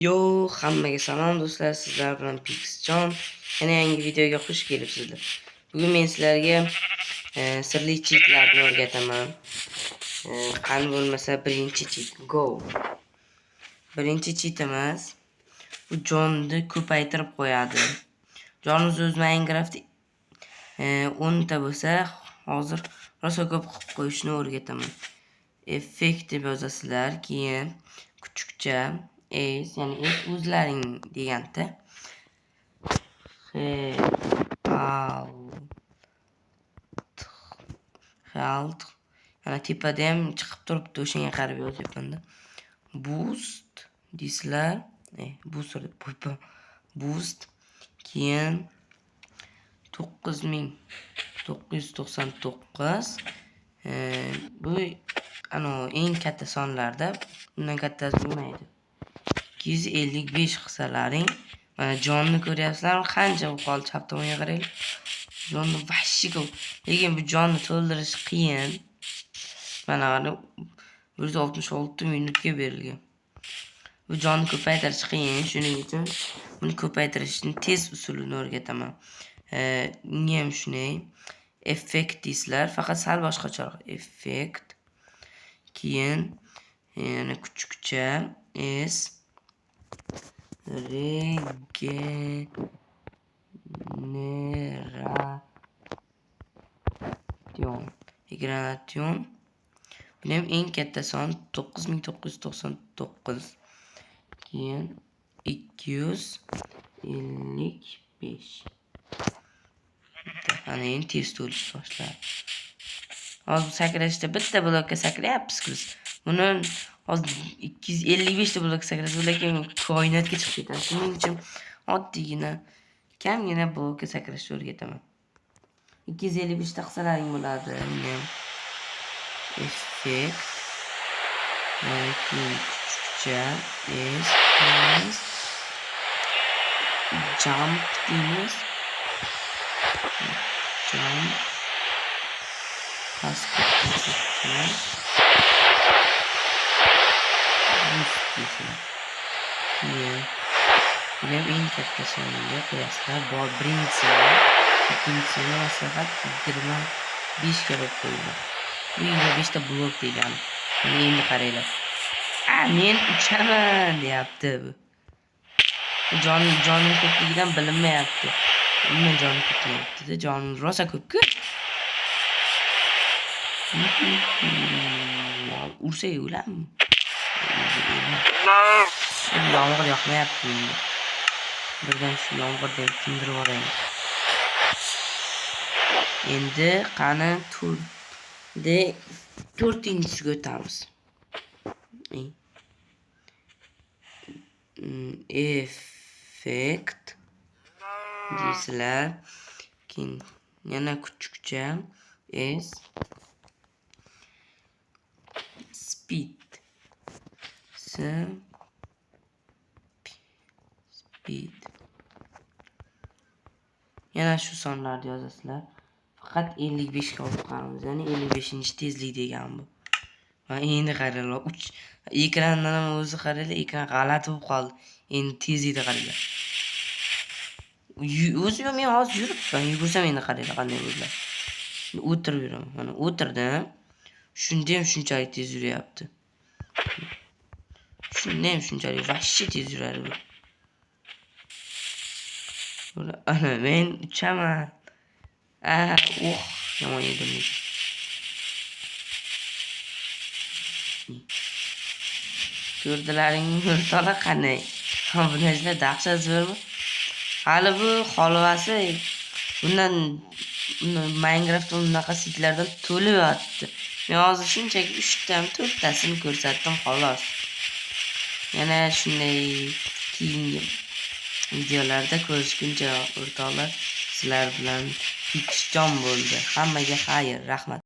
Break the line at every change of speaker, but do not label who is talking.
Yo, hammaga salom do'stlar, sizlar bilan Pixjon. Yana yangi videoga xush kelibsizlar. Bugun men sizlarga sirli cheatlarni o'rgataman. Qani bo'lmasa birinchi cheat, go. Birinchi cheatimiz bu jonni ko'paytirib qo'yadi. Jonimiz o'z Minecraft 10 ta bo'lsa, hozir rosa ko'p qilib qo'yishni o'rgataman. Effekt deb yozasizlar, keyin kuchukcha ya'ni o'zlaring deganda halt yana tepada ham chiqib turibdi, o'shanga qarab yozyapman-da. Boost deysizlar, boost keyin 9999 bu eng katta sonlarda, bundan kattasi bo'lmaydi. 255 qilsalaring, mana jonni ko'ryapsizlarmi? Qancha qoldi? Chap tomonga qarang. Jonni vahshiy ko'p. Lekin bu jonni to'ldirish qiyin. Mana 166 minutga berilgan. Bu jonni ko'paytirish qiyin, shuning uchun buni ko'paytirishning tez usulini o'rgataman. Unga ham shunday effekt deysizlar, faqat sal boshqacharoq. Effekt keyin yana kuchukcha regeneration. Buni ham eng katta son 9999. Keyin 255. Ana endi tez to'lish boshladi. Hozir sakrashda bitta blokka sakrayapsiz. Buni hozir 255 ta blok sakrasa, lekin koinotga chiqib ketadi. Shuning uchun oddiygina kamgina blokka sakrashni o'rgataman. 255 ta qilsalaring bo'ladi. Effekt kuchukcha jump deymiz. Jump Keyin eng katta songa qo'yasizlar. Birinchisini, ikkinchisini maslahat 25 ga qo'yib qo'yinglar. Bu 25 ta blok degani. Endi qaranglar. Men uchaman deyapti bu. Jonim ko'pligidan bilinmayapti. Umuman jonim ko'payapti-da, jonim rosa ko'p-ku. Ursak o'ladimi? Yomg'ir yoqmayapti menga. Birdan shu yomg'irdan tindirib olay. Endi qani 4-inchisiga o'tamiz. Effekt deysizlar. Keyin yana kuchukcha speed. Yana shu sonlarni yozasizlar. Faqat 55 ga olib qolamiz. Ya'ni 55-tezlik degan bu. Mana endi qaranglar. Ekrandan ham o'zi qaranglar, ekran g'alati bo'lib qoldi. Endi tezlikni qaranglar. O'zi men hozir yuribman, yugursam endi qaranglar qanday bo'ladi. O'tirib yuraman. Mana o'tirdim. Shunda ham shunchalik tez yuryapti. Shunda ham shunchalik vahshiy tez yuradi bu. Ana men uchaman. Yomon yedim. Ko'rdilaringmi, o'rtoqlar qanday? Bunday dahshat zo'rmi? Hali bu xolvasi bundan Minecraft unaqa sitlardan to'lib yotdi. Men hozir shunchaki 3 ta 4 tasini ko'rsatdim xolos. Yana shunday keyingi videolarda ko'rishguncha o'rtoqlar, sizlar bilan Pixjon bo'ldi. Hammaga xayr, rahmat.